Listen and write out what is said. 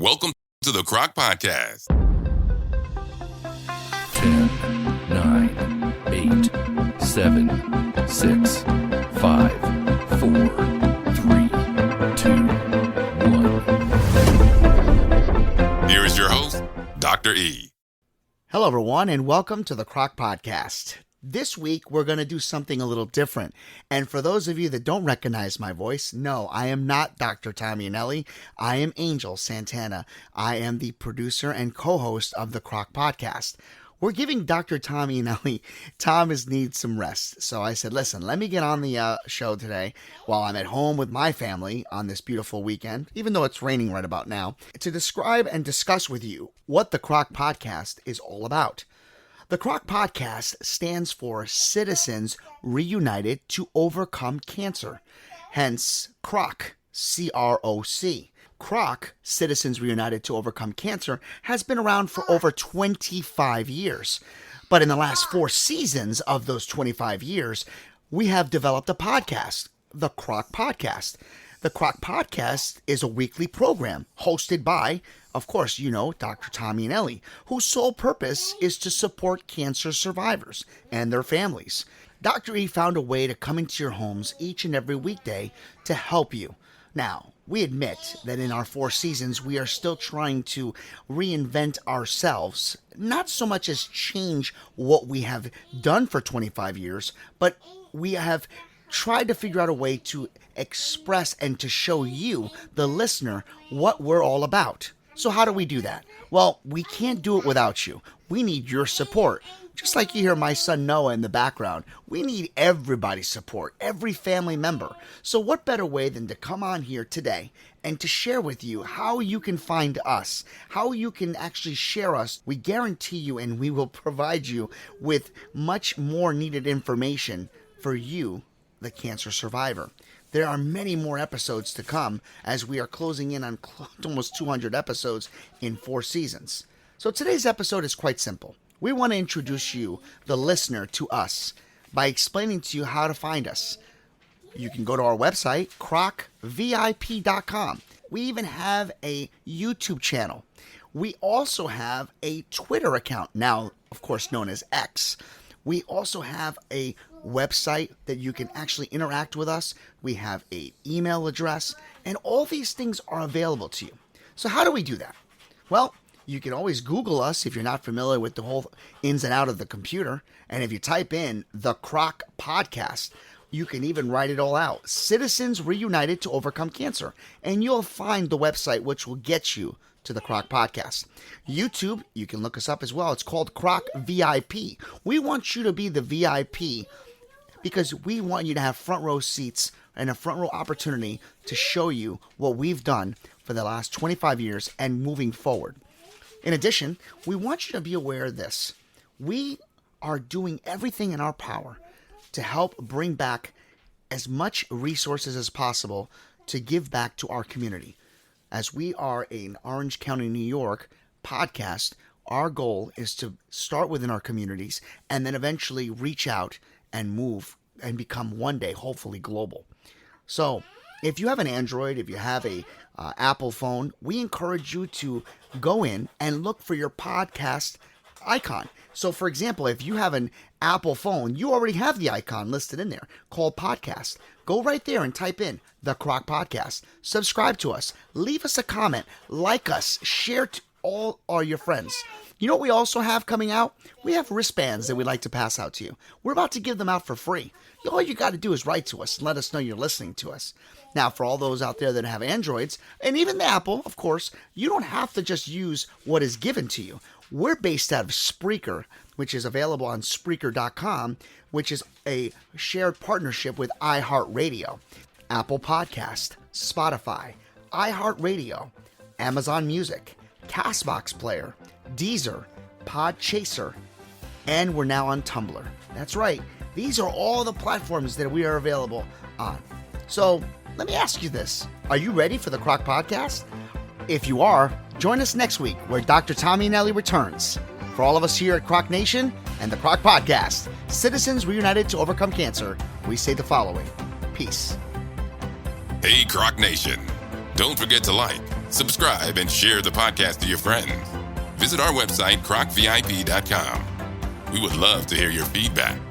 Welcome to the CROC Podcast. 10, 9, 8, 7, 6, 5, 4, 3, 2, 1. Here is your host, Dr. E. Hello, everyone, and welcome to the CROC Podcast. This week, we're going to do something a little different. And for those of you that don't recognize my voice, no, I am not Dr. Tommy Anelli. I am Angel Santana. I am the producer and co-host of the CROC Podcast. We're giving Dr. Tommy Anelli, Thomas needs some rest. So I said, listen, let me get on the show today while I'm at home with my family on this beautiful weekend, even though it's raining right about now, to describe and discuss with you what the CROC Podcast is all about. The CROC Podcast stands for Citizens Reunited to Overcome Cancer, hence CROC, C-R-O-C. CROC, Citizens Reunited to Overcome Cancer, has been around for over 25 years. But in the last 4 seasons of those 25 years, we have developed a podcast, the CROC Podcast. The CROC Podcast is a weekly program hosted by, of course, you know, Dr. Tommy Anelli, whose sole purpose is to support cancer survivors and their families. Dr. E found a way to come into your homes each and every weekday to help you. Now, we admit that in our 4 seasons, we are still trying to reinvent ourselves, not so much as change what we have done for 25 years, but we have tried to figure out a way to express and to show you, the listener, what we're all about. So how do we do that? Well, we can't do it without you. We need your support. Just like you hear my son Noah in the background, we need everybody's support, every family member. So what better way than to come on here today and to share with you how you can find us, how you can actually share us. We guarantee you, and we will provide you with much more needed information for you, the cancer survivor. There are many more episodes to come as we are closing in on almost 200 episodes in 4 seasons. So today's episode is quite simple. We want to introduce you, the listener, to us by explaining to you how to find us. You can go to our website, crocvip.com. We even have a YouTube channel. We also have a Twitter account, now, of course, known as X. We also have a website that you can actually interact with us. We have an email address, and all these things are available to you. So how do we do that? Well, you can always Google us if you're not familiar with the whole ins and out of the computer. And if you type in the CROC Podcast, you can even write it all out. Citizens Reunited to Overcome Cancer. And you'll find the website which will get you to the CROC Podcast. YouTube, you can look us up as well. It's called CROC VIP. We want you to be the VIP because we want you to have front row seats and a front row opportunity to show you what we've done for the last 25 years and moving forward. In addition, we want you to be aware of this. We are doing everything in our power to help bring back as much resources as possible to give back to our community. As we are an Orange County, New York podcast, our goal is to start within our communities and then eventually reach out and move and become one day, hopefully, global. So if you have an Android, if you have a Apple phone, we encourage you to go in and look for your podcast icon. So, for example, if you have an Apple phone, you already have the icon listed in there called Podcast. Go right there and type in the CROC Podcast. Subscribe to us. Leave us a comment. Like us. Share to all your friends. You know what we also have coming out? We have wristbands that we'd like to pass out to you. We're about to give them out for free. All you got to do is write to us and let us know you're listening to us. Now, for all those out there that have Androids, and even the Apple, of course, you don't have to just use what is given to you. We're based out of Spreaker, which is available on Spreaker.com, which is a shared partnership with iHeartRadio, Apple Podcast, Spotify, iHeartRadio, Amazon Music, Castbox Player, Deezer, Podchaser, and we're now on Tumblr. That's right. These are all the platforms that we are available on. So let me ask you this. Are you ready for the CROC Podcast? If you are, join us next week where Dr. Tommy Anelli returns. For all of us here at CROC Nation and the CROC Podcast, Citizens Reunited to Overcome Cancer, we say the following. Peace. Hey, CROC Nation. Don't forget to like, subscribe, and share the podcast to your friends. Visit our website, crocvip.com. We would love to hear your feedback.